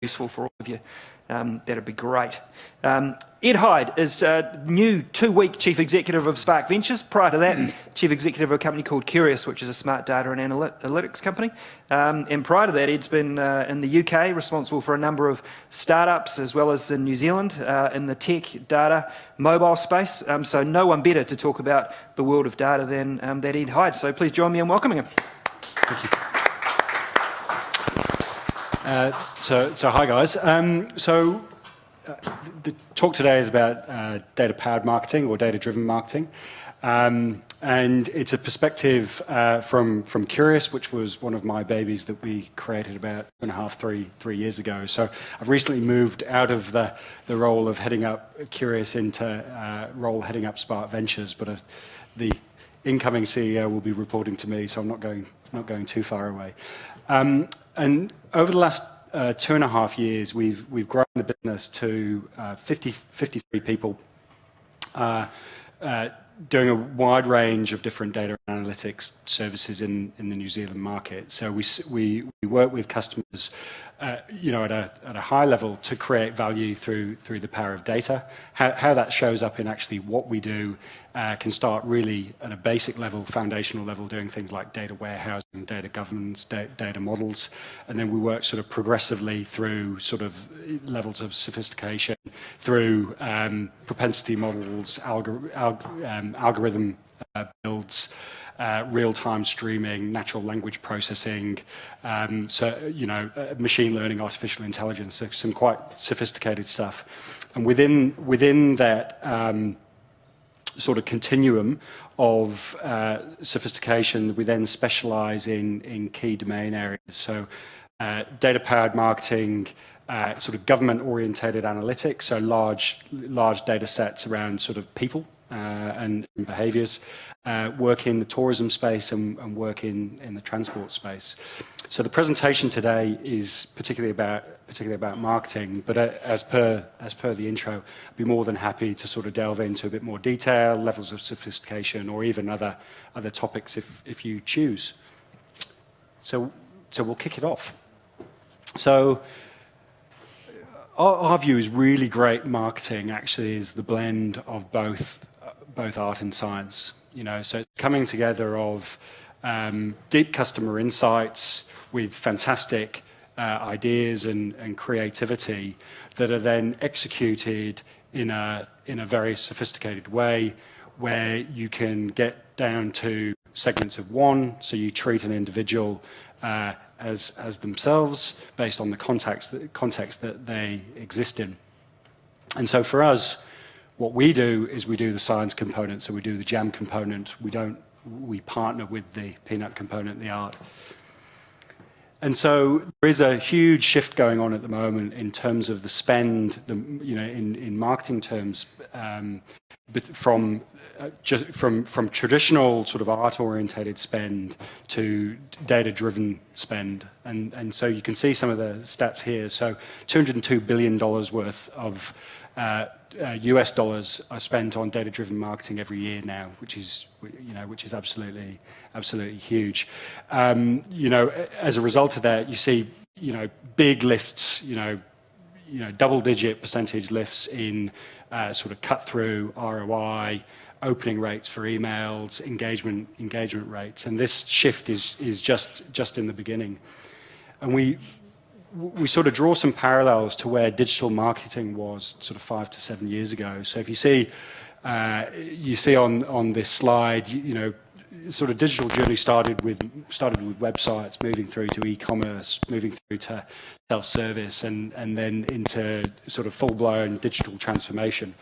useful for all of you, that'd be great. Ed Hyde is new 2-week Chief Executive of Spark Ventures. Prior to that, Chief Executive of a company called Curious, which is a smart data and analytics company. And prior to that, Ed's been in the UK, responsible for a number of startups, as well as in New Zealand, in the tech, data, mobile space. So no one better to talk about the world of data than that Ed Hyde. So please join me in welcoming him. Thank you. So hi guys. The talk today is about data-powered marketing or data-driven marketing, and it's a perspective from Curious, which was one of my babies that we created about 2.5, 3 years ago. So I've recently moved out of the role of heading up Curious into role heading up Spark Ventures, but the incoming CEO will be reporting to me, so I'm not going too far away. And over the last 2.5 years, we've grown the business to 53 people, doing a wide range of different data analytics services in the New Zealand market. So we work with customers, at a high level to create value through the power of data. How that shows up in actually what we do can start really at a basic level, foundational level, doing things like data warehousing, data governance, data models, and then we work sort of progressively through sort of levels of sophistication through propensity models, algorithm builds, real-time streaming, natural language processing, machine learning, artificial intelligence, so some quite sophisticated stuff. And within that sort of continuum of sophistication, we then specialize in key domain areas. So data-powered marketing, sort of government-orientated analytics, so large data sets around sort of people and behaviors, work in the tourism space and work in the transport space. So the presentation today is particularly about marketing, but as per the intro, I'd be more than happy to sort of delve into a bit more detail, levels of sophistication, or even other topics if you choose. So we'll kick it off. So our view is really great marketing actually is the blend of both art and science. So it's coming together of deep customer insights with fantastic ideas and creativity that are then executed in a very sophisticated way where you can get down to segments of one, so you treat an individual as themselves based on the context that they exist in. And so for us, what we do is we do the science component, so we do the jam component. We partner with the peanut component, the art. And so there is a huge shift going on at the moment in terms of the spend, in marketing terms, but from traditional sort of art-orientated spend to data-driven spend. And so you can see some of the stats here. So $202 billion worth of US dollars are spent on data-driven marketing every year now, which is absolutely huge. As a result of that, you see big lifts, double-digit percentage lifts in sort of cut-through ROI, opening rates for emails, engagement rates, and this shift is just in the beginning. And we sort of draw some parallels to where digital marketing was sort of 5 to 7 years ago. So if you see on this slide, sort of digital journey started with websites, moving through to e-commerce, moving through to self-service, and then into sort of full-blown digital transformation.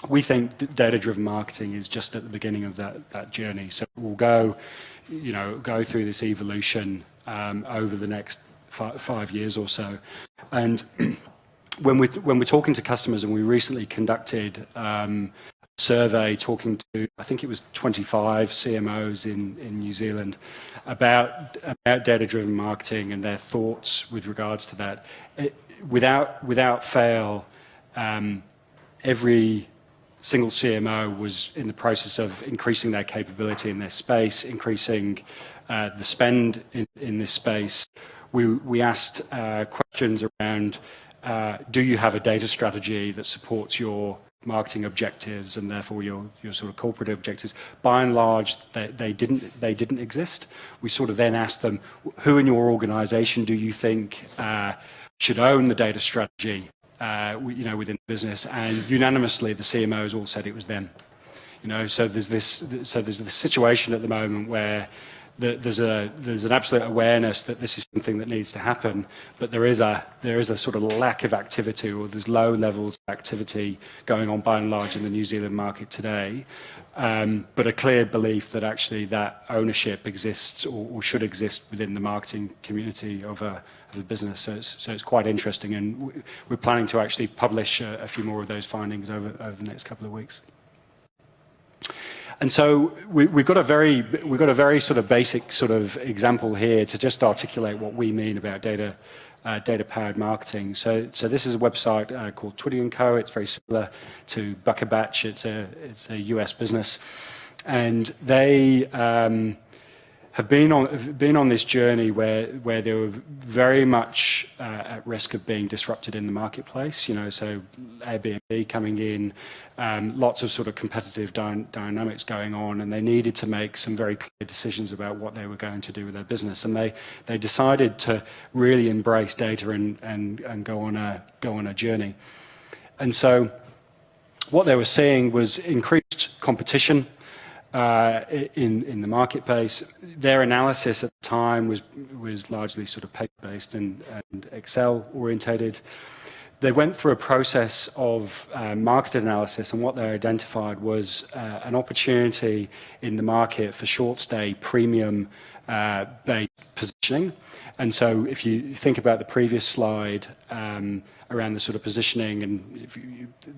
We think data-driven marketing is just at the beginning of that journey. So we'll go through this evolution over the next 5 years or so. And when we're talking to customers, and we recently conducted a survey talking to, I think it was 25 CMOs in New Zealand about data-driven marketing and their thoughts with regards to that. Without fail, every single CMO was in the process of increasing their capability in their space, increasing the spend in this space, we asked questions around, do you have a data strategy that supports your marketing objectives and therefore your sort of corporate objectives? By and large, they didn't exist. We sort of then asked them, who in your organization do you think should own the data strategy within the business? And unanimously, the CMOs all said it was them. So there's this situation at the moment where there's an absolute awareness that this is something that needs to happen, but there is a sort of lack of activity, or there's low levels of activity going on by and large in the New Zealand market today. But a clear belief that actually that ownership exists or should exist within the marketing community of a business. So it's quite interesting, and we're planning to actually publish a few more of those findings over the next couple of weeks. And so we've got a very sort of basic sort of example here to just articulate what we mean about data-powered marketing. So this is a website called Twitty & Co. It's very similar to Buckabatch. It's a US business, and they have been on this journey where they were very much at risk of being disrupted in the marketplace. So Airbnb coming in, lots of sort of competitive dynamics going on, and they needed to make some very clear decisions about what they were going to do with their business. And they decided to really embrace data and go on a journey. And so what they were seeing was increased competition in the marketplace. Their analysis at the time was largely sort of paper-based and Excel orientated. They went through a process of market analysis, and what they identified was an opportunity in the market for short-stay premium based positioning. And so if you think about the previous slide around the sort of positioning, and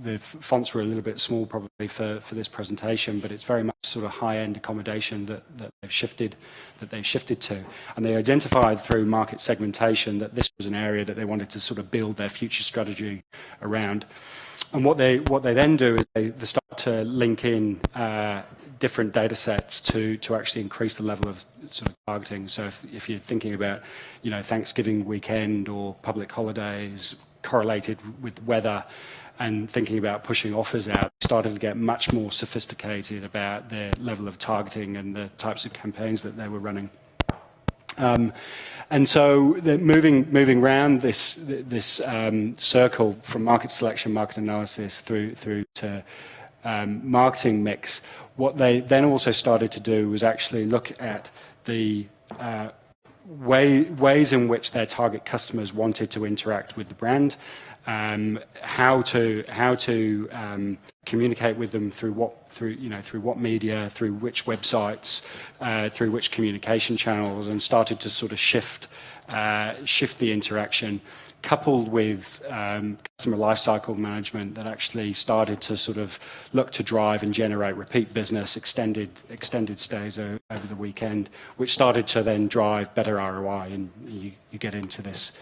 the fonts were a little bit small probably for this presentation, but it's very much sort of high-end accommodation that they've shifted to. And they identified through market segmentation that this was an area that they wanted to sort of build their future strategy around. And what they then do is they start to link in different data sets to actually increase the level of sort of targeting. So if you're thinking about, Thanksgiving weekend or public holidays correlated with weather, and thinking about pushing offers out, started to get much more sophisticated about their level of targeting and the types of campaigns that they were running. And so they're moving around this circle from market selection, market analysis through to marketing mix. What they then also started to do was actually look at the ways in which their target customers wanted to interact with the brand, how to communicate with them through what media, through which websites, through which communication channels, and started to sort of shift the interaction, coupled with customer lifecycle management that actually started to sort of look to drive and generate repeat business, extended stays over the weekend, which started to then drive better ROI, and you get into this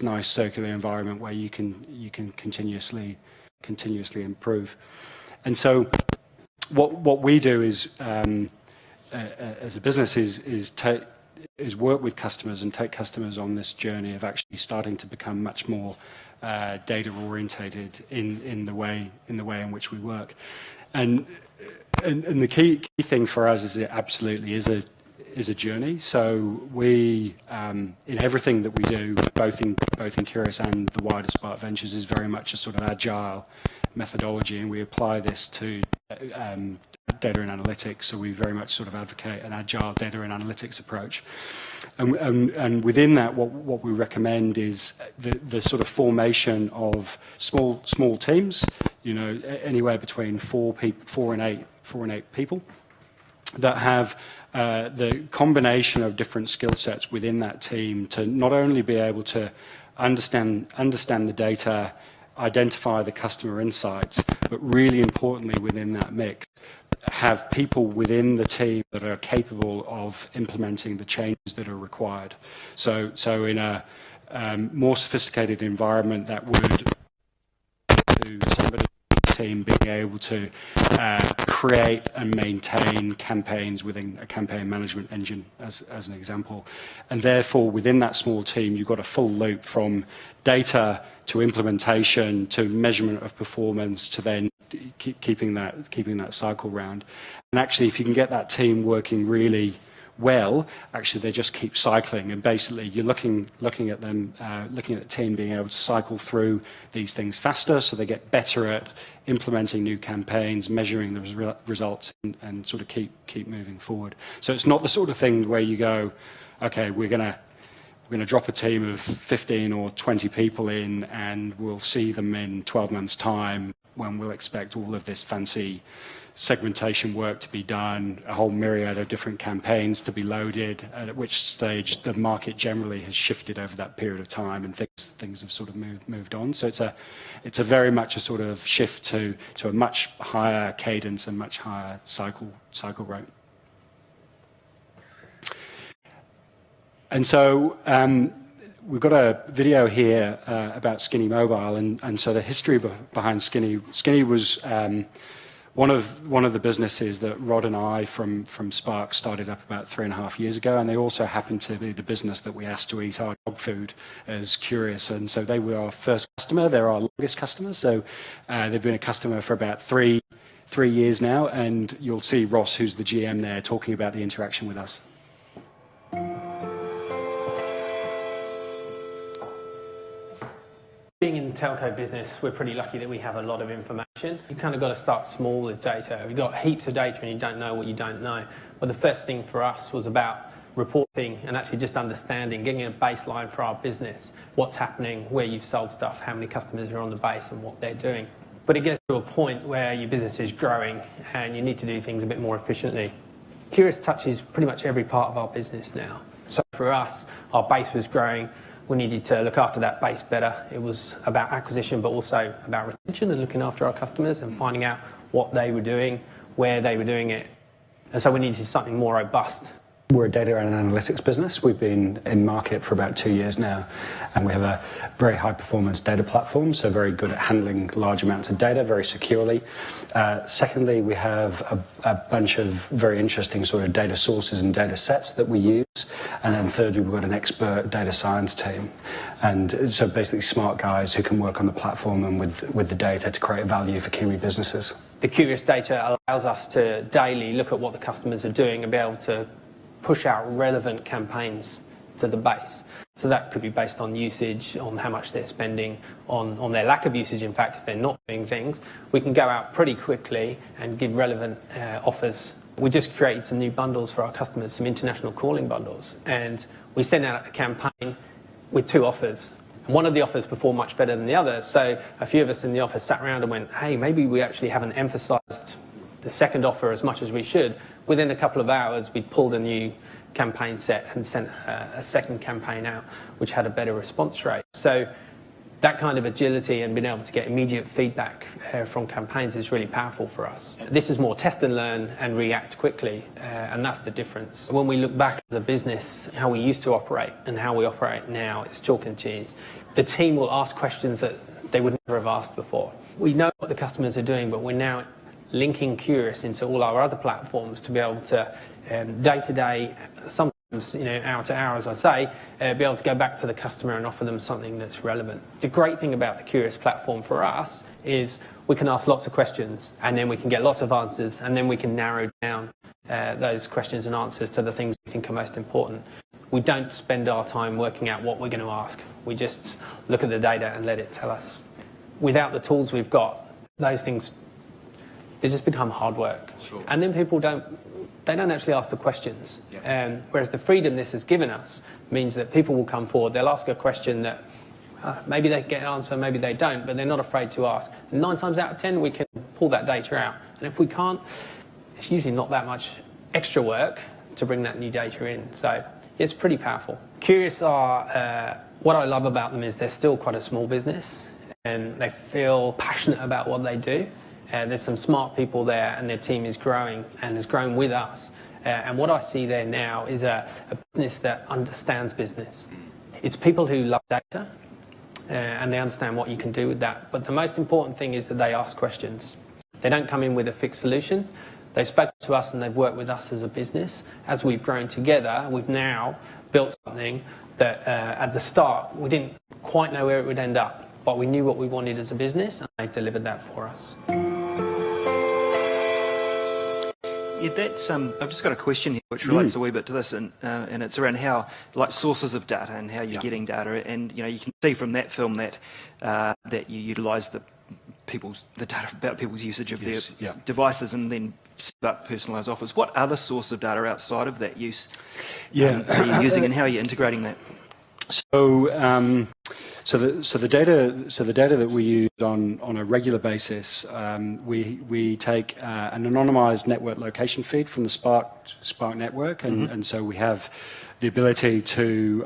nice circular environment where you can continuously improve. And so what we do is as a business is work with customers and take customers on this journey of actually starting to become much more data orientated in the way in which we work. And the key thing for us is it absolutely is a journey. So we in everything that we do, both in Curious and the wider Spark Ventures, is very much a sort of agile methodology, and we apply this to data and analytics. So we very much sort of advocate an agile data and analytics approach. And within that, what we recommend is the sort of formation of small teams, anywhere between 4 and 8 people, that have the combination of different skill sets within that team to not only be able to understand the data, identify the customer insights, but really importantly within that mix, have people within the team that are capable of implementing the changes that are required. So in a more sophisticated environment, that would to somebody in the team being able to create and maintain campaigns within a campaign management engine, as an example. And therefore, within that small team, you've got a full loop from data to implementation to measurement of performance to then keeping that cycle round. And actually, if you can get that team working really well, actually they just keep cycling, and basically you're looking at the team being able to cycle through these things faster, so they get better at implementing new campaigns, measuring the results, and sort of keep moving forward. So it's not the sort of thing where you go, okay, we're going to drop a team of 15 or 20 people in, and we'll see them in 12 months' time, when we'll expect all of this fancy segmentation work to be done, a whole myriad of different campaigns to be loaded, at which stage the market generally has shifted over that period of time, and things have sort of moved on. So it's a very much a sort of shift to a much higher cadence and much higher cycle rate. And so we've got a video here about Skinny Mobile, and so the history behind Skinny. Skinny was one of the businesses that Rod and I from Spark started up about 3.5 years ago, and they also happened to be the business that we asked to eat our dog food as Curious, and so they were our first customer. They're our longest customer, so they've been a customer for about three years now, and you'll see Ross, who's the GM there, talking about the interaction with us. Being in the telco business, we're pretty lucky that we have a lot of information. You kind of got to start small with data. You've got heaps of data and you don't know what you don't know. But the first thing for us was about reporting and actually just understanding, getting a baseline for our business, what's happening, where you've sold stuff, how many customers are on the base and what they're doing. But it gets to a point where your business is growing and you need to do things a bit more efficiently. Curious touches pretty much every part of our business now. So for us, our base was growing. We needed to look after that base better. It was about acquisition, but also about retention and looking after our customers and finding out what they were doing, where they were doing it. And so we needed something more robust. We're a data and analytics business. We've been in market for about 2 years now, and we have a very high performance data platform, so very good at handling large amounts of data very securely. Secondly, we have a bunch of very interesting sort of data sources and data sets that we use. And then thirdly, we've got an expert data science team. And so basically smart guys who can work on the platform and with the data to create value for Kiwi businesses. The Curious data allows us to daily look at what the customers are doing and be able to push out relevant campaigns to the base. So that could be based on usage, on how much they're spending, on their lack of usage. In fact, if they're not doing things, we can go out pretty quickly and give relevant offers. We just created some new bundles for our customers, some international calling bundles, and we sent out a campaign with 2 offers. And one of the offers performed much better than the other, so a few of us in the office sat around and went, hey, maybe we actually haven't emphasised the second offer as much as we should. Within a couple of hours, we pulled a new campaign set and sent a second campaign out, which had a better response rate. So that kind of agility and being able to get immediate feedback from campaigns is really powerful for us. This is more test and learn and react quickly, and that's the difference. When we look back as a business, how we used to operate and how we operate now, it's chalk and cheese. The team will ask questions that they would never have asked before. We know what the customers are doing, but we're now linking Curious into all our other platforms to be able to day to day, sometimes hour to hour, as I say, be able to go back to the customer and offer them something that's relevant. The great thing about the Curious platform for us is we can ask lots of questions and then we can get lots of answers, and then we can narrow down those questions and answers to the things we think are most important. We don't spend our time working out what we're going to ask. We just look at the data and let it tell us. Without the tools we've got, those things, they just become hard work. Sure. And then people don't actually ask the questions. Yeah. Whereas the freedom this has given us means that people will come forward, they'll ask a question that maybe they get an answer, maybe they don't, but they're not afraid to ask. And 9 times out of 10, we can pull that data out. And if we can't, it's usually not that much extra work to bring that new data in. So it's pretty powerful. Curious are, what I love about them is they're still quite a small business and they feel passionate about what they do. There's some smart people there and their team is growing and has grown with us. And what I see there now is a business that understands business. It's people who love data and they understand what you can do with that. But the most important thing is that they ask questions. They don't come in with a fixed solution. They've spoken to us and they've worked with us as a business. As we've grown together, we've now built something that at the start we didn't quite know where it would end up, but we knew what we wanted as a business and they delivered that for us. Yeah, that's. I've just got a question here which relates a wee bit to this, and it's around how, like, sources of data and how you're getting data, and you can see from that film that that you utilise the data about people's usage of their devices, and then set up personalised offers. What other source of data outside of that use are you using, and how are you integrating that? So the data that we use on a regular basis, we take an anonymised network location feed from the Spark network, and so we have the ability to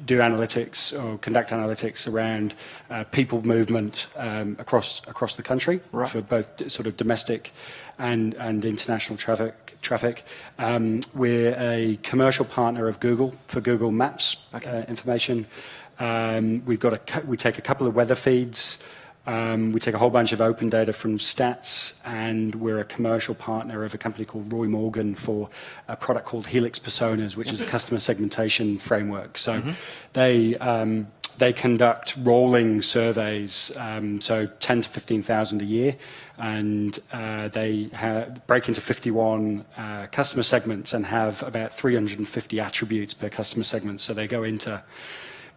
do analytics or conduct analytics around people movement across the country for both sort of domestic and international traffic. We're a commercial partner of Google for Google Maps information. We take a couple of weather feeds. We take a whole bunch of open data from Stats, and we're a commercial partner of a company called Roy Morgan for a product called Helix Personas, which is a customer segmentation framework. So they conduct rolling surveys, so 10 to 15,000 a year, and they break into 51 customer segments and have about 350 attributes per customer segment. So they go into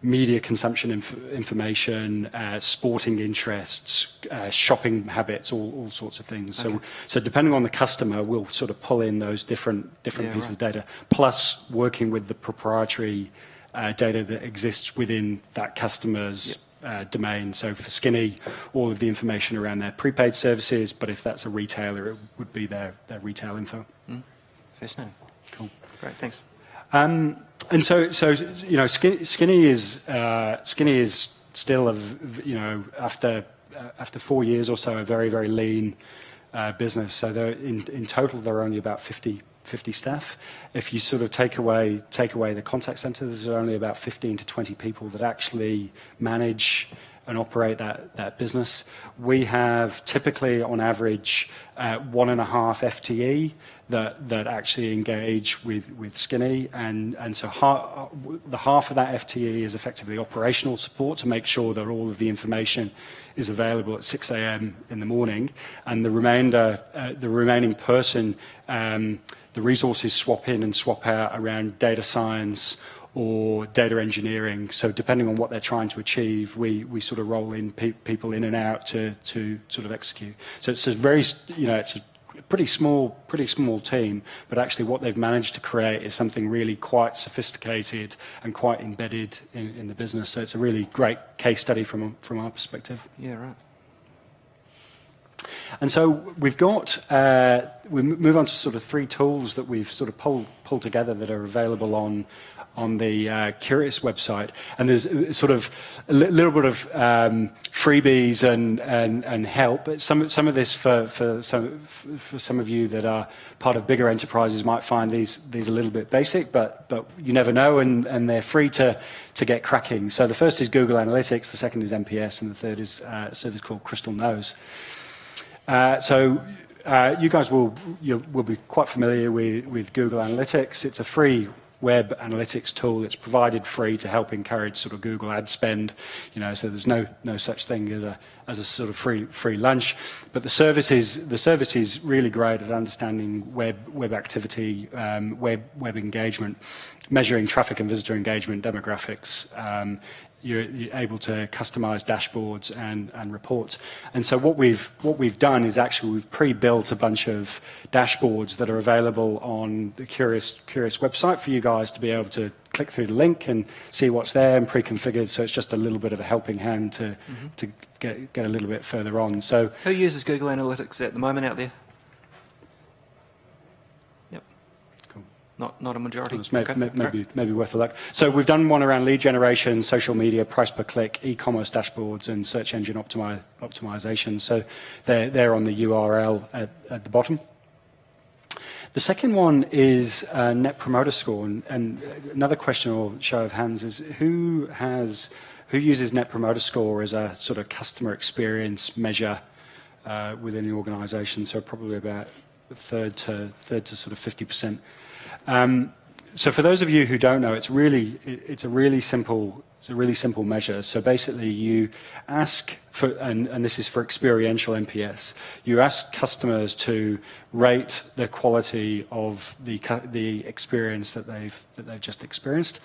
media consumption information, sporting interests, shopping habits, all sorts of things. So depending on the customer, we'll sort of pull in those different pieces of data, plus working with the proprietary data that exists within that customer's domain. So for Skinny, all of the information around their prepaid services, but if that's a retailer, it would be their retail info. Fascinating. Cool. Great, thanks. And so Skinny is still after 4 years or so a very, very lean business. So in total they're only about 50 staff. If you sort of take away the contact centre, there's only about 15 to 20 people that actually manage and operate that business. We have typically, on average, 1.5 FTE that actually engage with Skinny, and so half of that FTE is effectively operational support to make sure that all of the information is available at 6 a.m. in the morning, and the remaining person, the resources swap in and swap out around data science or data engineering. So depending on what they're trying to achieve, we sort of roll in people in and out to sort of execute. So it's a very, it's a pretty small team, but actually what they've managed to create is something really quite sophisticated and quite embedded in the business. So it's a really great case study from our perspective. Yeah, right. And so we've got, we move on to sort of 3 tools that we've sort of pulled together that are available on the Curious website, and there's sort of a little bit of freebies and help. But some of this for some of you that are part of bigger enterprises might find these a little bit basic, but you never know, and they're free to get cracking. So the first is Google Analytics, the second is MPS, and the third is a service called Crystal Knows. You guys will be quite familiar with Google Analytics. It's a free web analytics tool. It's provided free to help encourage sort of Google ad spend. So there's no such thing as a sort of free lunch. But the service is really great at understanding web activity, web engagement, measuring traffic and visitor engagement, demographics. You're able to customize dashboards and reports. And so what we've done is actually we've pre-built a bunch of dashboards that are available on the Curious website for you guys to be able to click through the link and see what's there and pre-configured. So it's just a little bit of a helping hand to get a little bit further on. So who uses Google Analytics at the moment out there? Not a majority. It's maybe worth a look. So we've done one around lead generation, social media, price per click, e-commerce dashboards, and search engine optimization. So they're on the URL at the bottom. The second one is Net Promoter Score, and another question or show of hands is who uses Net Promoter Score as a sort of customer experience measure within the organisation, so probably about a third to sort of 50%. So for those of you who don't know, it's a really simple measure. So basically, you ask for, and this is for experiential NPS. You ask customers to rate the quality of the experience that they've just experienced,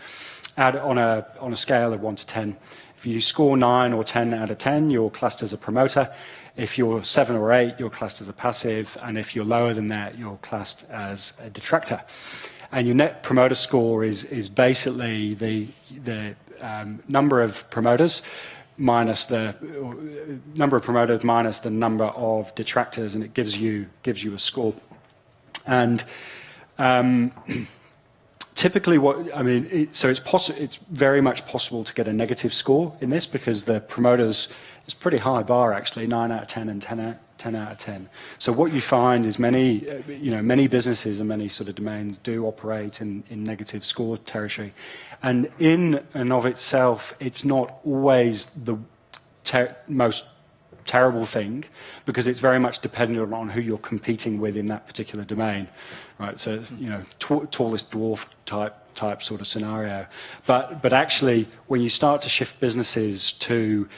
on a scale of 1 to 10. If you score 9 or 10 out of 10, you're classed as a promoter. If you're 7 or 8, you're classed as a passive, and if you're lower than that, you're classed as a detractor. And your net promoter score is basically the number of promoters minus the number of detractors, and it gives you a score. And typically, it's very much possible to get a negative score in this, because the promoters, it's a pretty high bar actually, 9 out of 10 and 10 out of 10. So what you find is many businesses and many sort of domains do operate in negative score territory. And in and of itself, it's not always the most terrible thing, because it's very much dependent on who you're competing with in that particular domain, right? So, tallest dwarf type sort of scenario. But actually, when you start to shift businesses to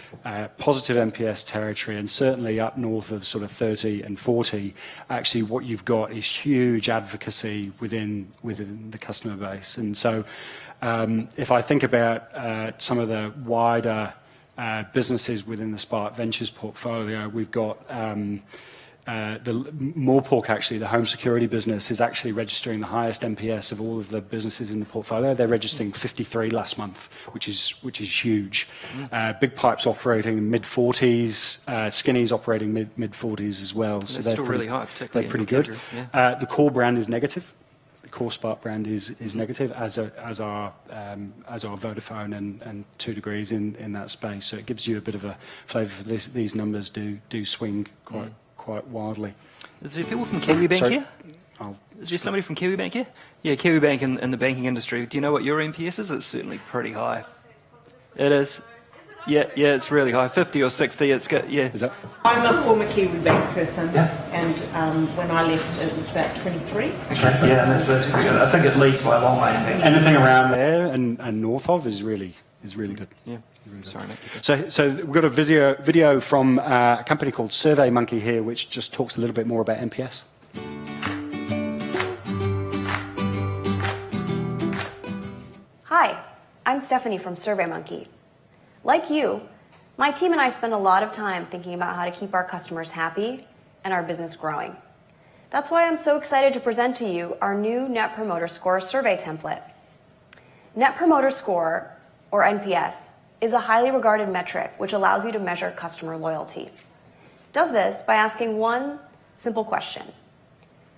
positive NPS territory, and certainly up north of sort of 30 and 40, actually what you've got is huge advocacy within the customer base. And so if I think about some of the wider businesses within the Spark Ventures portfolio, we've got the Morepork, actually, the home security business, is actually registering the highest NPS of all of the businesses in the portfolio. They're registering 53 last month, which is huge. Big Pipe's operating mid-40s, Skinny's operating mid-40s as well. So they're still really high, particularly. They're pretty good. Yeah. The core brand is negative. The core Spark brand is negative, as our Vodafone and 2 Degrees in that space. So it gives you a bit of a flavour for this. These numbers do swing quite wildly. Is there people from KiwiBank here? Is there somebody from KiwiBank here? Yeah, KiwiBank in the banking industry. Do you know what your NPS is? It's certainly pretty high. It is. Yeah, it's really high. 50 or 60, it's good. Yeah. Is that? I'm a former KiwiBank person, and when I left, it was about 23. Okay, yeah, that's pretty good. I think it leads by a long way. Anything around there and north of is really good. Yeah. Sorry, mate. So we've got a video from a company called SurveyMonkey here, which just talks a little bit more about NPS. Hi, I'm Stephanie from SurveyMonkey. Like you, my team and I spend a lot of time thinking about how to keep our customers happy and our business growing. That's why I'm so excited to present to you our new Net Promoter Score survey template. Net Promoter Score, or NPS, is a highly regarded metric which allows you to measure customer loyalty. It does this by asking one simple question.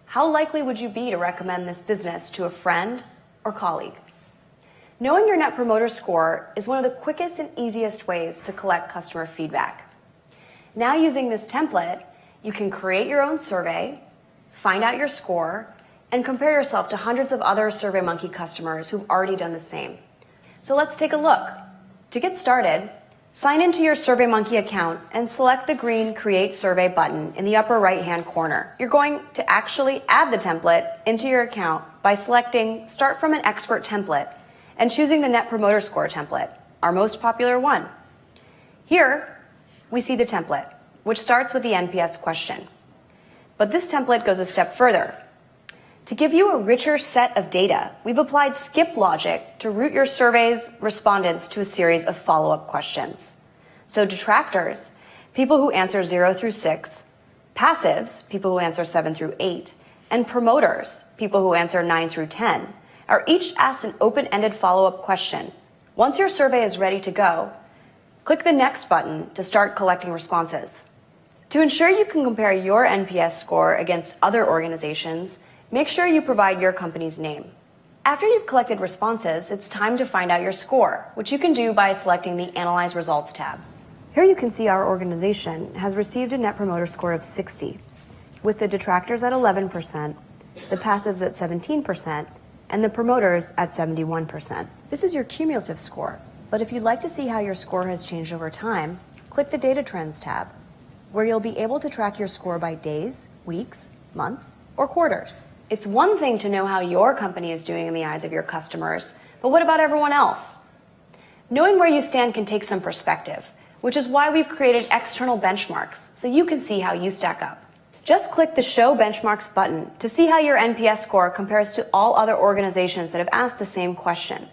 How likely would you be to recommend this business to a friend or colleague? Knowing your Net Promoter Score is one of the quickest and easiest ways to collect customer feedback. Now, using this template, you can create your own survey, find out your score, and compare yourself to hundreds of other SurveyMonkey customers who've already done the same. So let's take a look. To get started, sign into your SurveyMonkey account and select the green Create Survey button in the upper right-hand corner. You're going to actually add the template into your account by selecting Start from an Expert template and choosing the Net Promoter Score template, our most popular one. Here, we see the template, which starts with the NPS question. But this template goes a step further. To give you a richer set of data, we've applied skip logic to route your survey's respondents to a series of follow-up questions. So detractors, people who answer 0 through 6, passives, people who answer 7 through 8, and promoters, people who answer 9 through 10, are each asked an open-ended follow-up question. Once your survey is ready to go, click the Next button to start collecting responses. To ensure you can compare your NPS score against other organizations, make sure you provide your company's name. After you've collected responses, it's time to find out your score, which you can do by selecting the Analyze Results tab. Here you can see our organization has received a Net Promoter Score of 60, with the detractors at 11%, the passives at 17%, and the promoters at 71%. This is your cumulative score, but if you'd like to see how your score has changed over time, click the Data Trends tab. where you'll be able to track your score by days, weeks, months, or quarters. It's one thing to know how your company is doing in the eyes of your customers, but what about everyone else? Knowing where you stand can take some perspective, which is why we've created external benchmarks so you can see how you stack up. Just click the Show Benchmarks button to see how your NPS score compares to all other organizations that have asked the same question.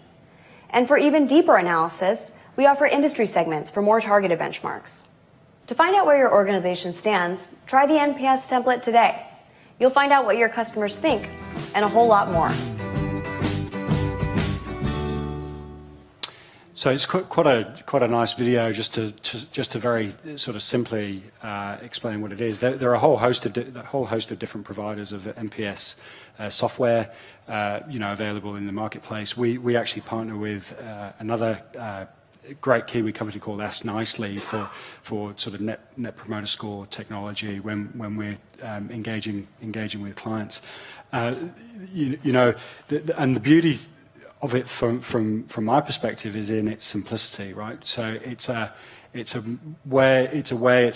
And for even deeper analysis, we offer industry segments for more targeted benchmarks. To find out where your organization stands, try the NPS template today. You'll find out what your customers think and a whole lot more. So it's quite a nice video just to very sort of simply explain what it is. There are a whole host of different providers of NPS software, available in the marketplace. We actually partner with another great Kiwi company called Ask Nicely for sort of net promoter score technology when we're engaging with clients. And the beauty of it from my perspective is in its simplicity, right? So it's a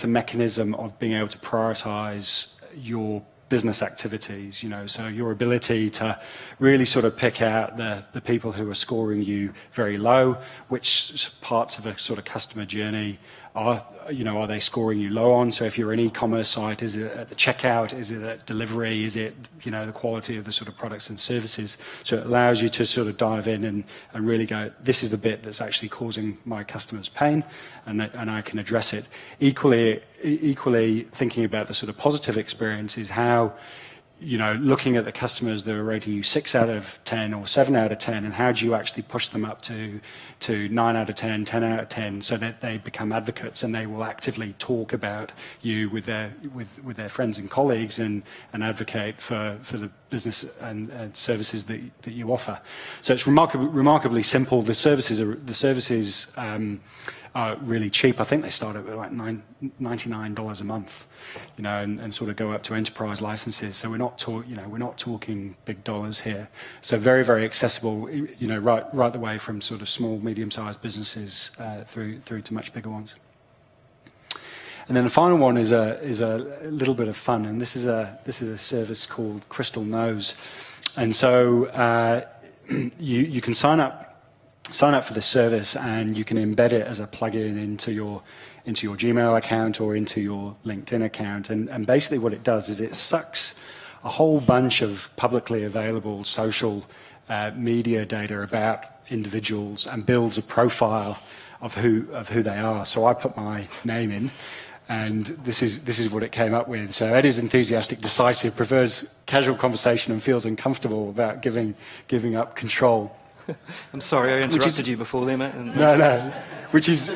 mechanism of being able to prioritize your business activities, so your ability to really sort of pick out the people who are scoring you very low, which parts of a sort of customer journey are they scoring you low on? So if you're an e-commerce site, is it at the checkout? Is it at delivery? Is it, the quality of the sort of products and services? So it allows you to sort of dive in and really go, this is the bit that's actually causing my customers pain, and I can address it. Equally thinking about the sort of positive experience is how, looking at the customers that are rating you 6 out of 10 or 7 out of 10, and how do you actually push them up to 9 out of 10, 10 out of 10, so that they become advocates and they will actively talk about you with their friends and colleagues and advocate for the business and services that you offer. So it's remarkably simple. The services are really cheap. I think they start at like $99 a month, and sort of go up to enterprise licenses. So we're not talking big dollars here. So very, very accessible, right the way from sort of small, medium-sized businesses through to much bigger ones. And then the final one is a little bit of fun, and this is a service called Crystal Knows, and so you can sign up for this service, and you can embed it as a plugin into your Gmail account or into your LinkedIn account. And basically what it does is it sucks a whole bunch of publicly available social media data about individuals and builds a profile of who they are. So I put my name in, and this is what it came up with. So Ed is enthusiastic, decisive, prefers casual conversation, and feels uncomfortable about giving up control. I'm sorry, I interrupted you before there, mate. No, which is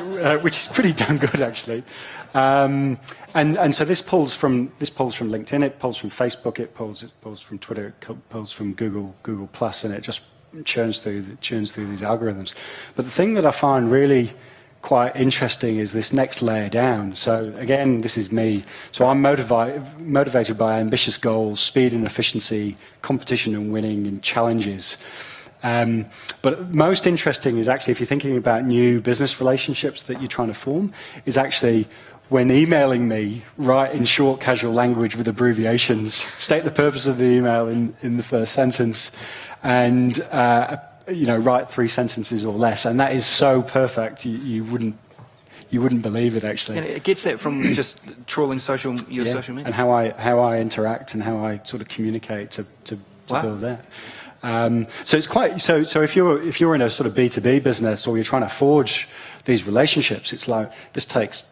pretty damn good, actually. And so this pulls from LinkedIn, it pulls from Facebook, it pulls from Twitter, it pulls from Google Plus, and it just churns through these algorithms. But the thing that I find really quite interesting is this next layer down. So again, this is me. So I'm motivated by ambitious goals, speed and efficiency, competition and winning, and challenges. But most interesting is actually, if you're thinking about new business relationships that you're trying to form, is actually when emailing me, write in short, casual language with abbreviations, state the purpose of the email in the first sentence, and write 3 sentences or less. And that is so perfect, you wouldn't believe it, actually. And it gets that from just trawling social media. And how I interact and how I sort of communicate to build that. So it's quite so if you're in a sort of B2B business, or you're trying to forge these relationships, it's like this takes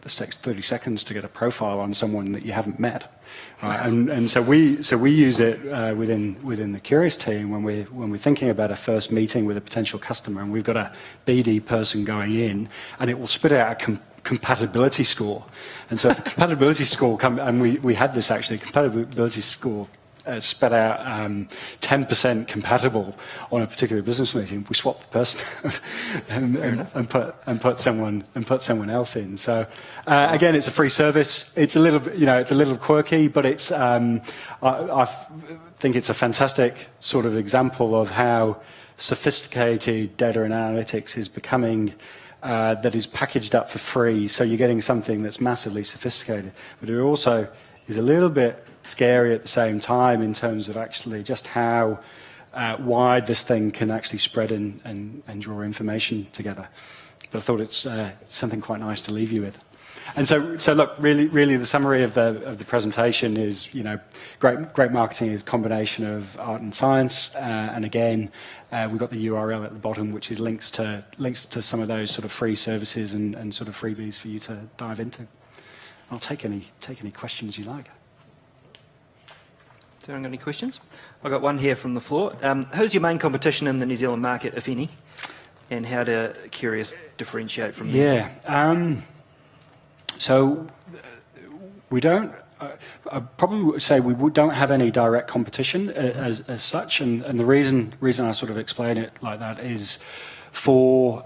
30 seconds to get a profile on someone that you haven't met, right? And so we use it within the Curious team when we're thinking about a first meeting with a potential customer, and we've got a BD person going in, and it will spit out a compatibility score. And so if the compatibility score and we had this actually, compatibility score spat out 10% compatible on a particular business meeting, we swapped the person and put someone else in. So again, it's a free service. It's a little quirky, but it's I think it's a fantastic sort of example of how sophisticated data and analytics is becoming that is packaged up for free, so you're getting something that's massively sophisticated. But it also is a little bit scary at the same time in terms of actually just how wide this thing can actually spread and draw information together. But I thought it's something quite nice to leave you with. And so look, really, the summary of the presentation is, great marketing is a combination of art and science, and again, we've got the URL at the bottom, which is links to some of those sort of free services and sort of freebies for you to dive into. I'll take any questions you like. Has anyone got any questions? I've got one here from the floor. Who's your main competition in the New Zealand market, if any? And how do Curious differentiate from them? Yeah. So we don't. I probably would say we don't have any direct competition as such, and the reason I sort of explain it like that is for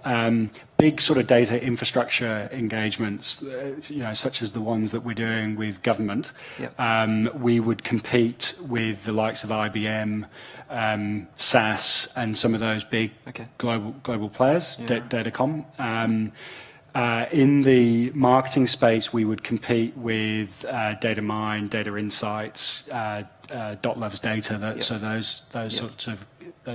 big sort of data infrastructure engagements, such as the ones that we're doing with government. Yep. We would compete with the likes of IBM, SAS, and some of those big global players, yeah. Datacom. In the marketing space, we would compete with Datamine, Data Insights, Loves Data. Yep. So those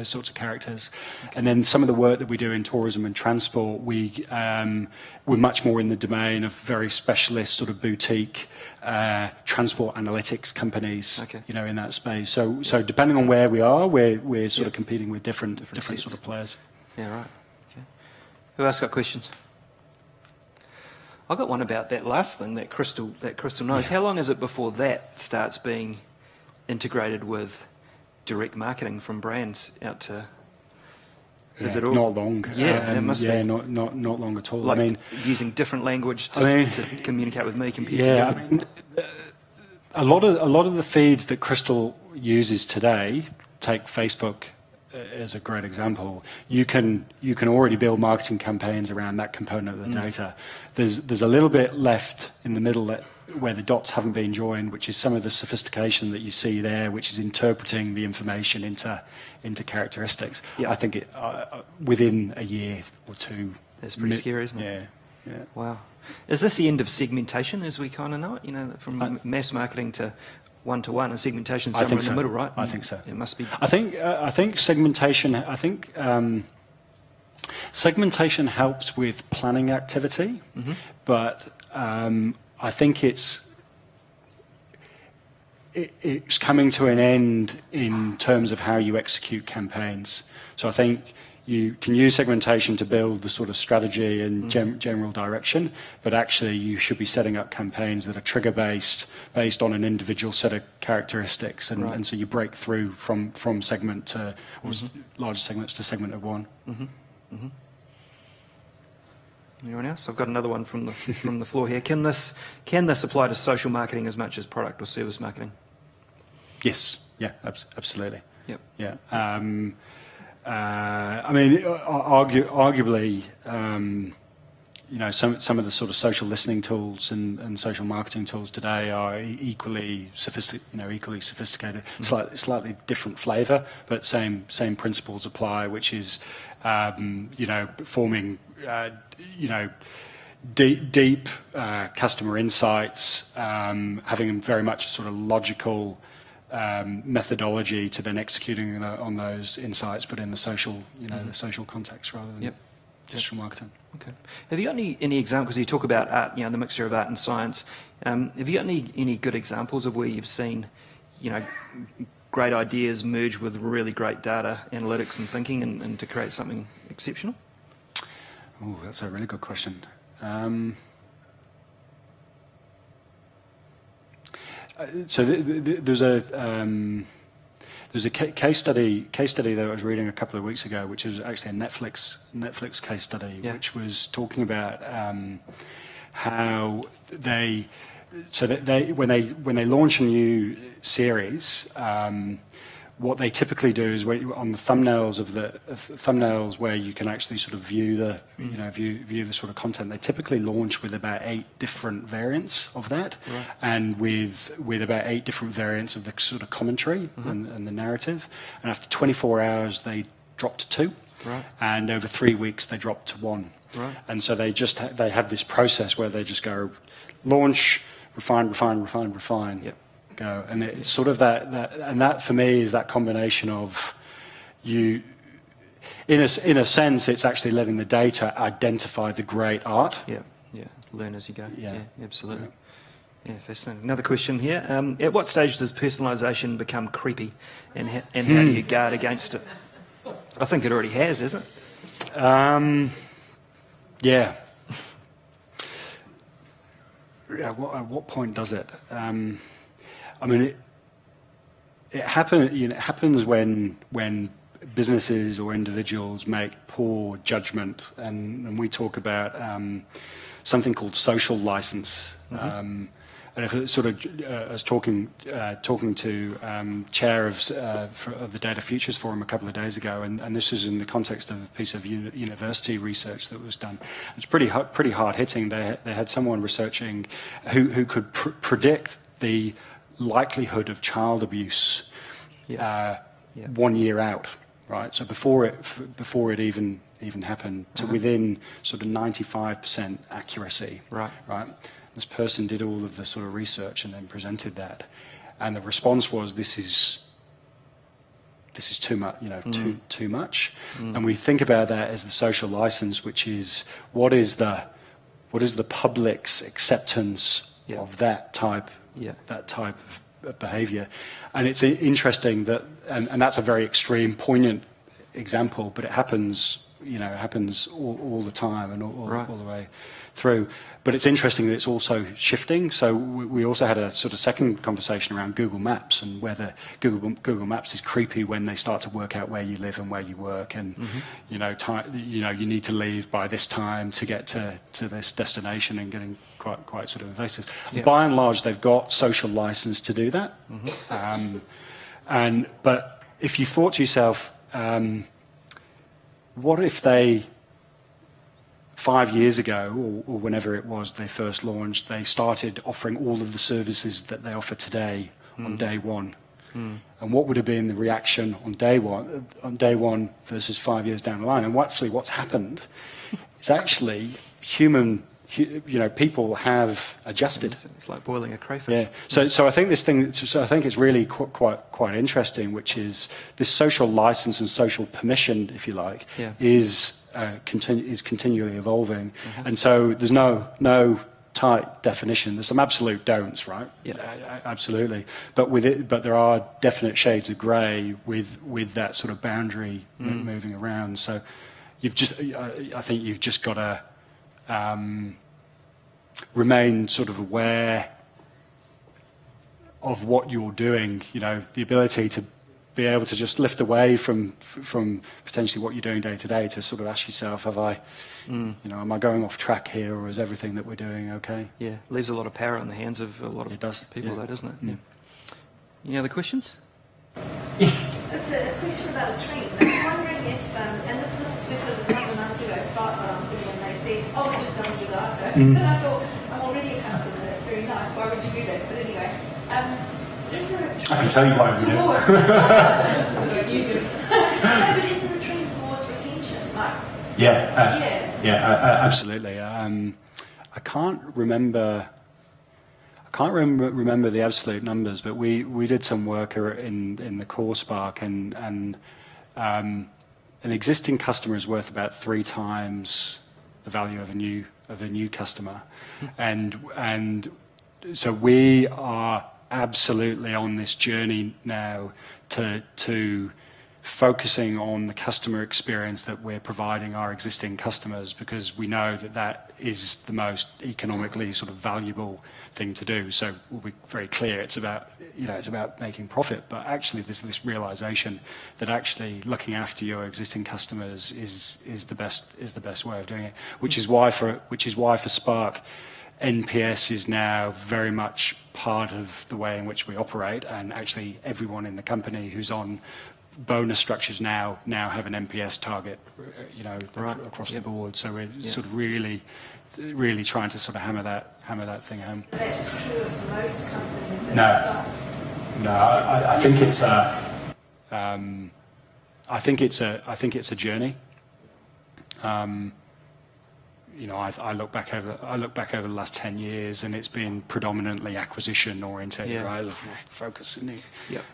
sorts of characters. Okay. And then some of the work that we do in tourism and transport, we're much more in the domain of very specialist sort of boutique transport analytics companies, in that space. So depending on where we are, we're sort of competing with different sort of players. Yeah, right. Okay. Who else got questions? I've got one about that last thing, that crystal nose. Yeah. How long is it before that starts being integrated with direct marketing from brands out to? Is it all not long? Yeah, it must be. Not long at all. Like, I mean, using different language to communicate with me compared to you. I mean, a lot of the feeds that Crystal uses today, take Facebook as a great example. You can already build marketing campaigns around that component of the data. There's a little bit left in the middle where the dots haven't been joined, which is some of the sophistication that you see there, which is interpreting the information into characteristics. Yep. I think within a year or two. That's pretty scary, isn't it? Yeah. Wow. Is this the end of segmentation as we kind of know it? From mass marketing to one-to-one, and segmentation somewhere in the middle, right? I think so. It must be. I think segmentation. Segmentation helps with planning activity, but I think it's coming to an end in terms of how you execute campaigns. So I think you can use segmentation to build the sort of strategy and general direction, but actually you should be setting up campaigns that are trigger-based, based on an individual set of characteristics, and so you break through from segment to large segments to segment of one. Anyone else? I've got another one from the floor here. Can this apply to social marketing as much as product or service marketing? Yes. Yeah. Absolutely. Yep. Yeah. I mean, arguably, some of the sort of social listening tools and social marketing tools today are equally sophisticated. Slightly different flavour, but same principles apply, which is forming deep customer insights, having very much a sort of logical methodology to then executing on those insights, but in the social, the social context rather than digital marketing. Okay. Have you got any examples? You talk about art, the mixture of art and science. Have you got any good examples of where you've seen, great ideas merge with really great data analytics and thinking, and to create something exceptional? Oh, that's a really good question. So there's a case study that I was reading a couple of weeks ago, which is actually a Netflix case study, which was talking about how when they launch a new series, what they typically do is on the thumbnails where you can actually sort of view the view the sort of content. They typically launch with about 8 different variants of that, and with about 8 different variants of the sort of commentary and the narrative. And after 24 hours, they drop to 2, and over 3 weeks they drop to 1. Right. And so they have this process where they just go launch, refine, Yep. go. And it's sort of that for me is that combination of you, in a sense, it's actually letting the data identify the great art. Yeah, learn as you go. Yeah. Absolutely. Yeah, fascinating. Another question here. At what stage does personalisation become creepy, and how do you guard against it? I think it already has, hasn't it? Yeah. At what point does it? I mean, it happens when businesses or individuals make poor judgment, and we talk about something called social license. And if it sort of, I was talking to chair of the Data Futures Forum a couple of days ago, and this is in the context of a piece of university research that was done. It's pretty hard hitting. They had someone researching who could predict the likelihood of child abuse 1 year out, right? So before it even happened, to within sort of 95% accuracy, right? This person did all of the sort of research and then presented that, and the response was, "This is too much, too much." And we think about that as the social license, which is what is the public's acceptance of that type of behaviour. And it's interesting that, and that's a very extreme, poignant example, but it happens, all the time and all the way through. But it's interesting that it's also shifting. So we also had a sort of second conversation around Google Maps and whether Google Maps is creepy when they start to work out where you live and where you work, and you need to leave by this time to get to this destination, and getting quite sort of invasive. Yeah. By and large, they've got social license to do that. But if you thought to yourself, what if they 5 years ago, or whenever it was they first launched, they started offering all of the services that they offer today on day one? And what would have been the reaction on day one versus 5 years down the line? And what's happened is actually people have adjusted. It's like boiling a crayfish. Yeah. So I think I think it's really quite interesting, which is this social license and social permission, if you like, is continually evolving. And so there's no tight definition. There's some absolute don'ts, right? Yeah. Absolutely. But there are definite shades of grey with that sort of boundary moving around. So I think you've just got to remain sort of aware of what you're doing, the ability to be able to just lift away from potentially what you're doing day to day, to sort of ask yourself, am I going off track here, or is everything that we're doing okay? Yeah, leaves a lot of power in the hands of a lot of people, though, doesn't it? Yeah. Any other questions? Yes. It's a question about a trend. I was wondering if, and this is because a couple of months ago, Spark got onto me and they said, we're just going to do that. And I thought, I'm already a customer, that's very nice, why would you do that? But anyway, is there a trend I can tell you why we do. Is there a trend towards retention? Absolutely. I can't remember the absolute numbers, but we did some work in the core Spark, and an existing customer is worth about 3 times the value of a new customer, and so we are absolutely on this journey now to focusing on the customer experience that we're providing our existing customers, because we know that is the most economically sort of valuable thing to do. So we'll be very clear, it's about making profit, but actually there's this realization that actually looking after your existing customers is the best way of doing it, which is why for Spark, NPS is now very much part of the way in which we operate, and actually everyone in the company who's on bonus structures now have an NPS target, across the board. So we're sort of really trying to sort of hammer that thing home. That's true of most companies. I think it's a journey. I look back over the last 10 years, and it's been predominantly acquisition oriented, right? Focus,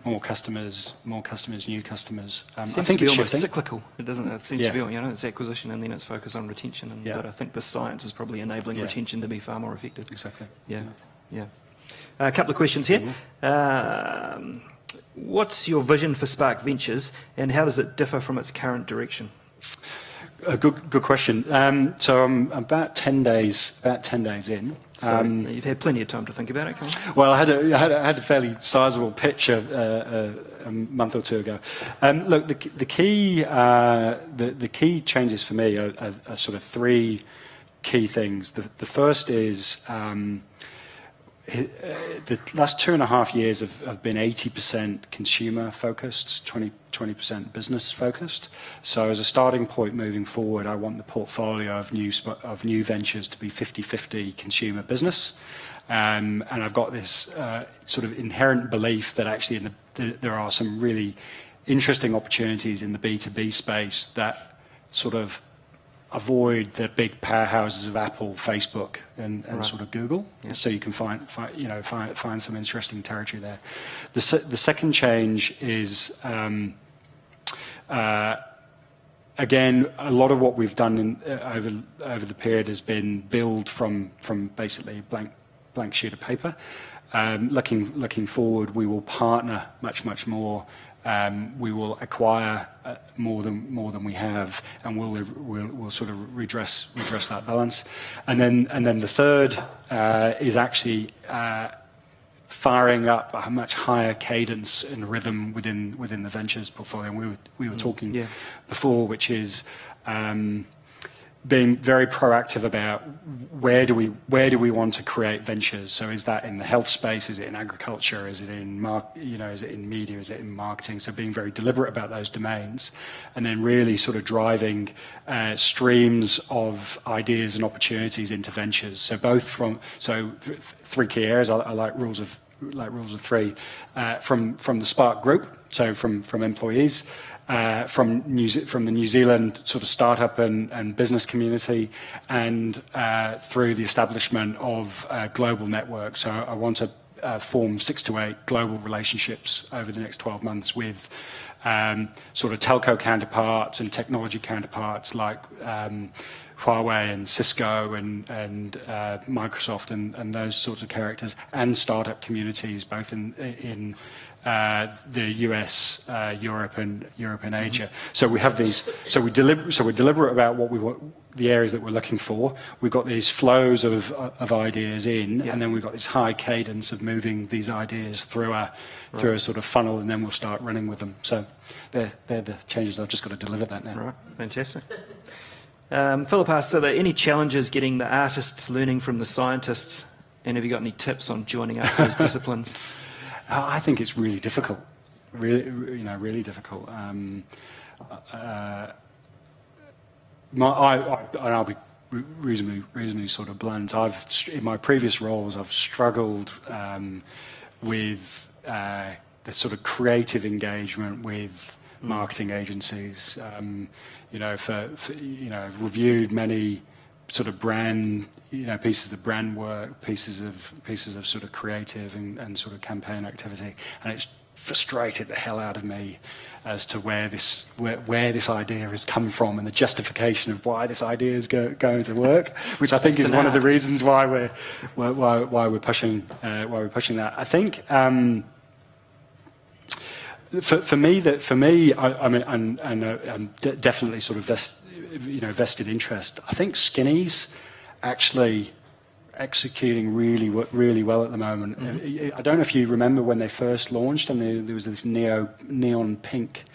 more customers, new customers. It I seems think to be it's almost shifting. cyclical. It doesn't. It seems to be, it's acquisition and then it's focus on retention. But I think the science is probably enabling retention to be far more effective. Exactly. Yeah. A couple of questions here. What's your vision for Spark Ventures, and how does it differ from its current direction? A good question. So I'm about 10 days in. So you've had plenty of time to think about it, come on. Well, I had a fairly sizable pitch a month or two ago. Look, the key changes for me are sort of three key things. The first is the last 2.5 years have been 80% consumer focused, 20% business focused. So as a starting point moving forward, I want the portfolio of new ventures to be 50-50 consumer business. And I've got this sort of inherent belief that actually there are some really interesting opportunities in the B2B space that sort of avoid the big powerhouses of Apple, Facebook, and sort of Google. Yeah. So you can find some interesting territory there. The second change is again, a lot of what we've done over the period has been build from basically blank sheet of paper. Looking forward, we will partner much more. We will acquire more than we have, and we'll sort of redress that balance. And then the third is actually firing up a much higher cadence and rhythm within the ventures portfolio. And we were talking before, which is being very proactive about where do we want to create ventures. So is that in the health space? Is it in agriculture? Is it in is it in media? Is it in marketing? So being very deliberate about those domains, and then really sort of driving streams of ideas and opportunities into ventures. So three key areas. I like rules of three from the Spark Group. So from employees. From the New Zealand sort of startup and business community, and through the establishment of a global network. So I want to form 6 to 8 global relationships over the next 12 months with sort of telco counterparts and technology counterparts like Huawei and Cisco and Microsoft and those sorts of characters, and startup communities both in the US, Europe and Asia. So we have these. So we're deliberate about what we want, the areas that we're looking for. We've got these flows of ideas in, and then we've got this high cadence of moving these ideas through a sort of funnel, and then we'll start running with them. So they're the changes. I've just got to deliver that now. Right, fantastic. Philip asked, are there any challenges getting the artists learning from the scientists, and have you got any tips on joining up those disciplines? I think it's really difficult, really difficult. I'll be reasonably sort of blunt. In my previous roles, I've struggled with the sort of creative engagement with marketing agencies. I've reviewed many sort of brand, pieces of brand work, pieces of sort of creative and sort of campaign activity, and it's frustrated the hell out of me as to where this idea has come from and the justification of why this idea is going to work, which I think is one of the reasons why we're pushing that. I think for me, I'm definitely sort of vested interest. I think Skinny's actually executing really well at the moment. I don't know if you remember when they first launched, and there was this neon pink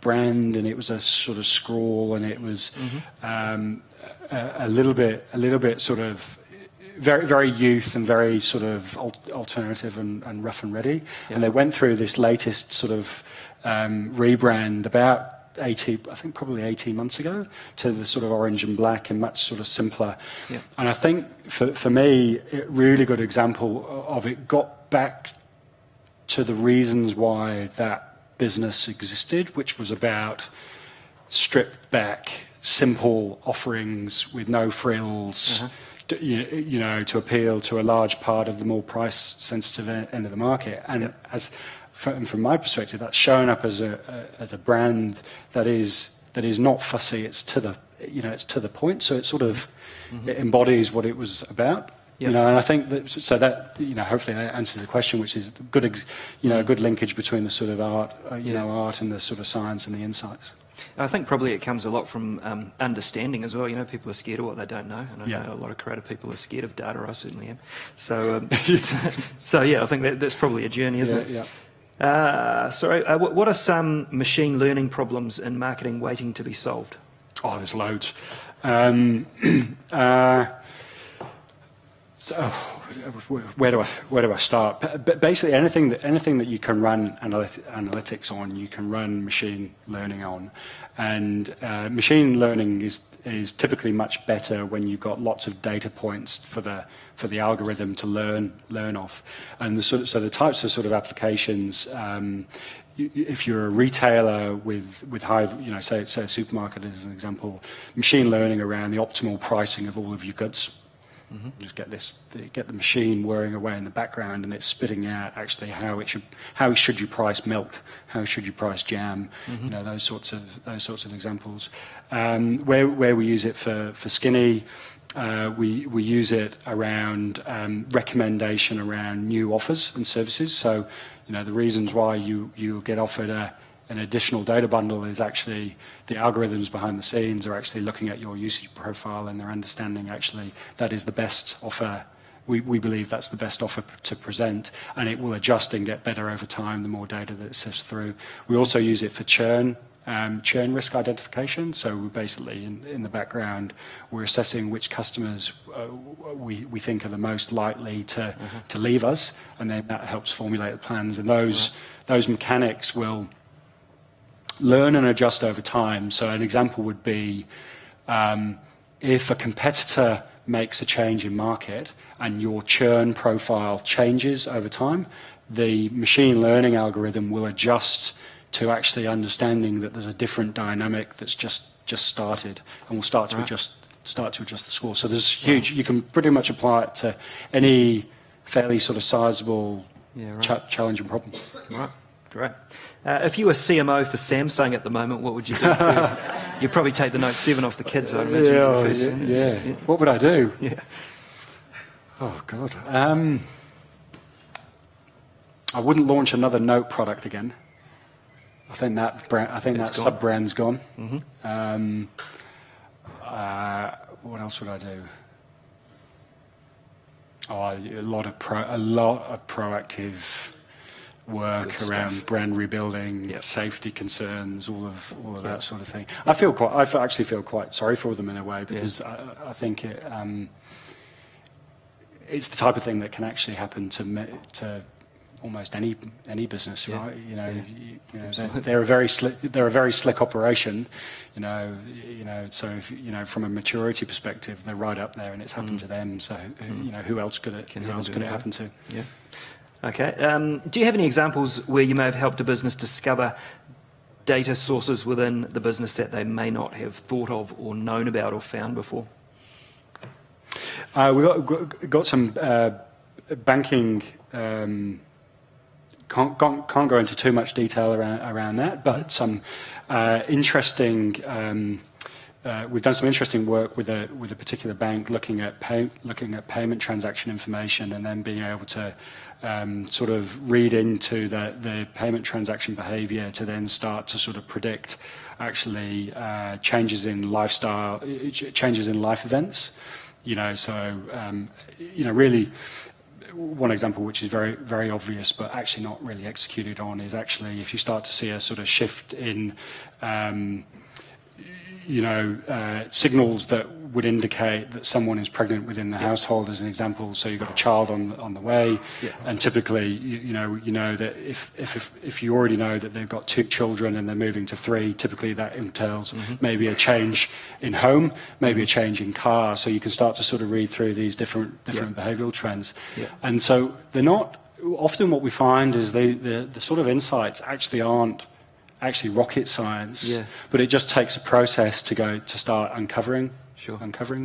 brand, and it was a sort of scroll, and it was a little bit sort of very, very youth and very sort of alternative and rough and ready. Yeah. And they went through this latest sort of rebrand about 18 months ago, to the sort of orange and black and much sort of simpler. Yeah. And I think for me, a really good example of it got back to the reasons why that business existed, which was about stripped back, simple offerings with no frills, to appeal to a large part of the more price-sensitive end of the market. And from my perspective, that's showing up as a brand that is not fussy. It's to the point. So it sort of it embodies what it was about. And I think that hopefully that answers the question, which is good. A good linkage between the sort of art and the sort of science and the insights. I think probably it comes a lot from understanding as well. People are scared of what they don't know, and I know a lot of creative people are scared of data. I certainly am. So, I think that's probably a journey, isn't it? Yeah. What are some machine learning problems in marketing waiting to be solved? Oh, there's loads. Where do I start? But basically, anything that you can run analytics on, you can run machine learning on, and machine learning is typically much better when you've got lots of data points for the algorithm to learn off. And the types of sort of applications. If you're a retailer with Hyde, say a supermarket as an example, machine learning around the optimal pricing of all of your goods. Just get the machine whirring away in the background, and it's spitting out actually how should you price milk, how should you price jam, those sorts of examples. Where we use it for Skinny, we use it around recommendation around new offers and services. So the reasons why you get offered an additional data bundle is actually the algorithms behind the scenes are actually looking at your usage profile, and they're understanding actually that is the best offer. We believe that's the best offer to present, and it will adjust and get better over time the more data that it sifts through. We also use it for churn risk identification. So we're basically in the background, we're assessing which customers we think are the most likely to leave us, and then that helps formulate the plans. And those mechanics will learn and adjust over time. So an example would be if a competitor makes a change in market and your churn profile changes over time, the machine learning algorithm will adjust to actually understanding that there's a different dynamic that's just started, and will start to adjust the score. So there's huge. You can pretty much apply it to any fairly sort of sizable challenging problem. Right. Great. If you were CMO for Samsung at the moment, what would you do first? You'd probably take the Note 7 off the kids, I imagine. Yeah. What would I do? Yeah. Oh, God. I wouldn't launch another Note product again. I think that sub-brand's gone. What else would I do? A lot of proactive work around brand rebuilding, safety concerns, all of that sort of thing. I actually feel quite sorry for them in a way, because I think it's the type of thing that can actually happen to almost any business, right? They're a very slick operation, So if, from a maturity perspective, they're right up there, and it's happened to them. So who else could it happen to? Yeah. Okay. Do you have any examples where you may have helped a business discover data sources within the business that they may not have thought of or known about or found before? We got some banking. Can't go into too much detail around that, but some interesting. We've done some interesting work with a particular bank, looking at payment transaction information, and then being able to sort of read into the payment transaction behaviour to then start to sort of predict actually changes in lifestyle, changes in life events. Really. One example, which is very, very obvious, but actually not really executed on, is actually if you start to see a sort of shift in, signals that would indicate that someone is pregnant within the household, as an example. So you've got a child on the way, and typically, you know that if you already know that they've got 2 children and they're moving to 3, typically that entails maybe a change in home, maybe a change in car. So you can start to sort of read through these different behavioural trends, and so they're not. Often, what we find is the sort of insights actually aren't actually rocket science, Yeah. but it just takes a process to start uncovering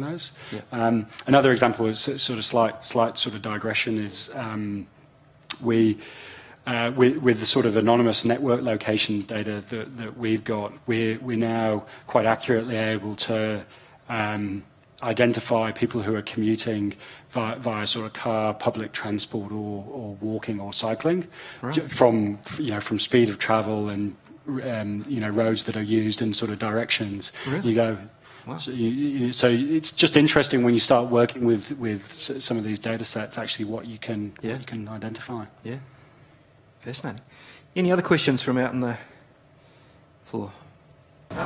those. Yeah. Another example is sort of slight sort of digression is with the sort of anonymous network location data that we've got, we're now quite accurately able to identify people who are commuting via sort of car, public transport, or walking or cycling, from speed of travel and roads that are used in sort of directions. Really? You go. Wow. So it's just interesting when you start working with some of these data sets, actually what you can identify. Yeah. Fascinating. Any other questions from out on the floor? So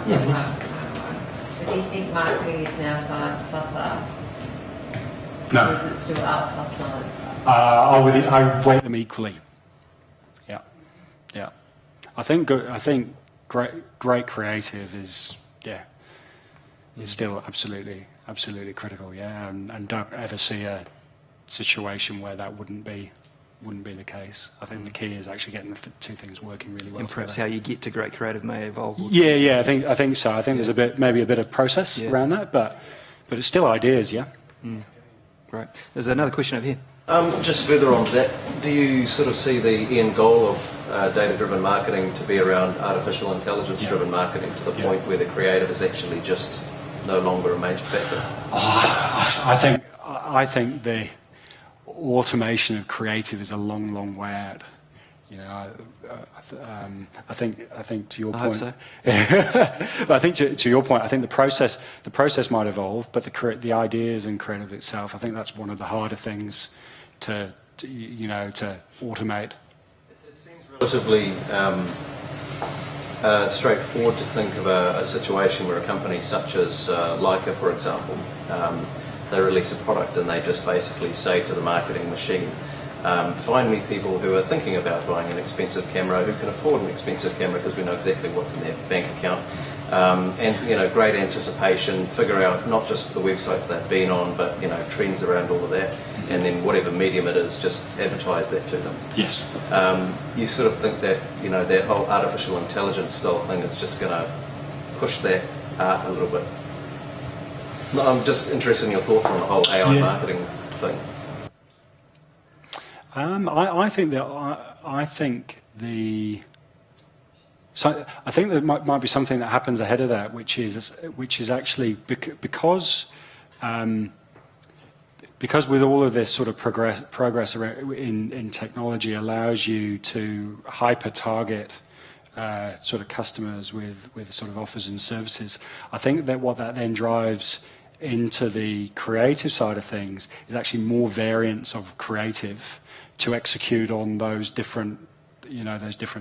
do you think marketing is now science plus art? No. Or is it still art plus science? I weight them equally. Yeah. I think great creative is still absolutely critical. Yeah, and don't ever see a situation where that wouldn't be the case. I think the key is actually getting the two things working really well. And perhaps together. how you get to great creative may evolve. Yeah, I think so. I think there's maybe a bit of process around that, but it's still ideas. Yeah. Great. There's another question over here. Just further on to that, do you sort of see the end goal of data-driven marketing to be around artificial intelligence-driven marketing to the point where the creative is actually just no longer a major factor? I think the automation of creative is a long way out. I think to your point. I hope so. But I think to your point, I think the process might evolve, but the ideas and creative itself, I think that's one of the harder things to automate. It seems relatively straightforward to think of a situation where a company such as Leica, for example, they release a product and they just basically say to the marketing machine, find me people who are thinking about buying an expensive camera, who can afford an expensive camera because we know exactly what's in their bank account, and great anticipation, figure out not just the websites they've been on, but trends around all of that, and then whatever medium it is, just advertise that to them. Yes. You sort of think that that whole artificial intelligence style thing is just going to push that art a little bit. No, I'm just interested in your thoughts on the whole AI marketing thing. I think there might be something that happens ahead of that, which is actually because with all of this sort of progress in technology allows you to hyper target sort of customers with sort of offers and services. I think that what that then drives into the creative side of things is actually more variants of creative to execute on those different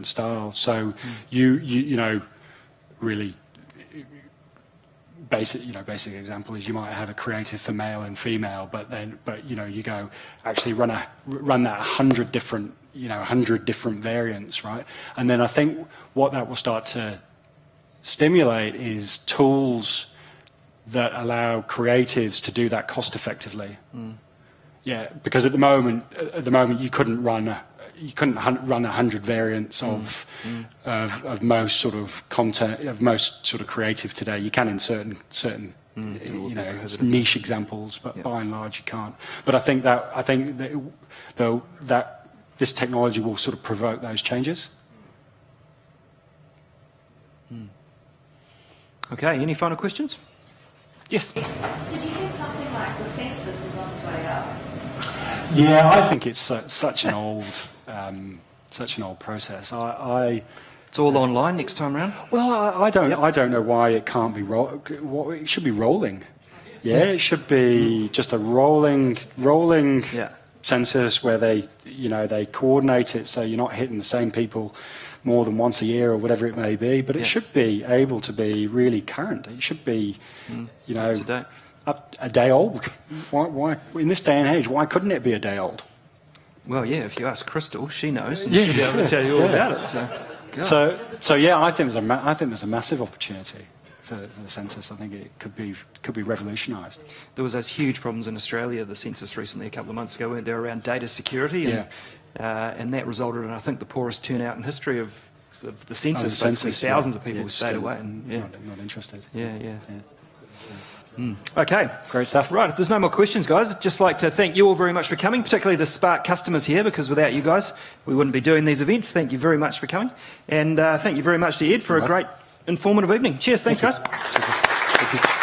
styles. So really basic example is you might have a creative for male and female, but you go actually run that 100 different variants, right? And then I think what that will start to stimulate is tools that allow creatives to do that cost effectively. Yeah, because at the moment you couldn't run 100 variants of most sort of content, of most sort of creative today. You can in certain niche examples, but by and large you can't. But I think that this technology will sort of provoke those changes. Okay, any final questions? Yes. So do you think something like the census is on its way up? Yeah, I think it's such an old process. It's all online next time round. Well, I don't know why it can't be it should be rolling. Yeah, it should be just a rolling census where they coordinate it so you're not hitting the same people more than once a year or whatever it may be. But it should be able to be really current. It should be, up a day old. Why in this day and age? Why couldn't it be a day old? Well, yeah. If you ask Crystal, she knows, and she'll be able to tell you all about it. So yeah, I think there's a massive opportunity for the census. I think it could be revolutionised. There was those huge problems in Australia, the census recently, a couple of months ago, weren't there, around data security, and that resulted in, I think, the poorest turnout in history of of the census. Oh, the Basically, census, thousands yeah. of people Yeah, stayed still away. And, yeah. Not interested. Yeah. Okay. Great stuff. Right, if there's no more questions, guys, I'd just like to thank you all very much for coming, particularly the Spark customers here, because without you guys, we wouldn't be doing these events. Thank you very much for coming. And thank you very much to Ed for a great informative evening. Cheers. Thanks, guys. Thank you.